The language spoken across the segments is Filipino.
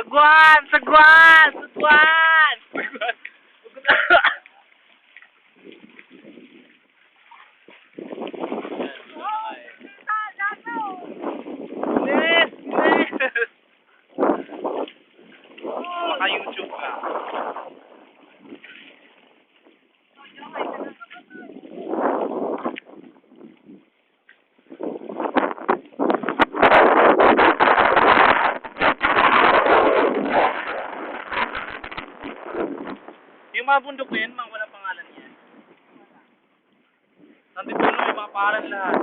Sagwan! Sagwan! Sagwan! Sagwan! Yes! Yes! Naka-YouTube ka. Yung mga bundok na yun, mga wala pangalan yan. Nandito na may mga pangalan lahat.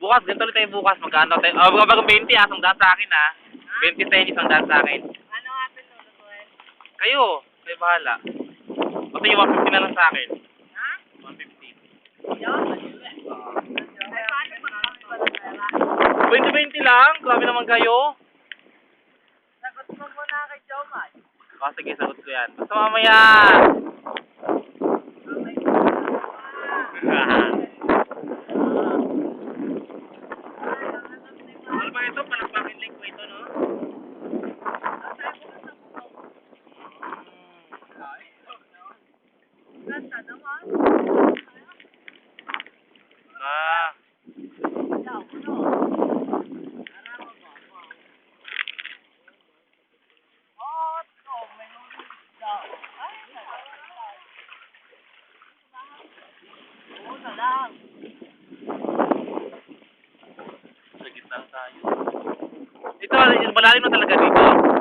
Bukas, ganito ulit tayo bukas. Magkano tayo? Bago 20 isang daan sa akin ha. 20 tayo, isang daan sa akin. Ano nga pinulutuin? Kayo, kayo bahala. Basta yung 150 na lang sa akin. Ha? 150. Yan? Ay, paano pa kami pala pera? 20-20 lang? Grabe naman kayo. Sagot mo muna kay Jomar. Sige, sagot ko yan. Basta mamaya. Ano ba ito? Palakpakin link ko ito, no? Ganda naman. Ah. Sa gitna tayo. Ito, malalim na talaga dito.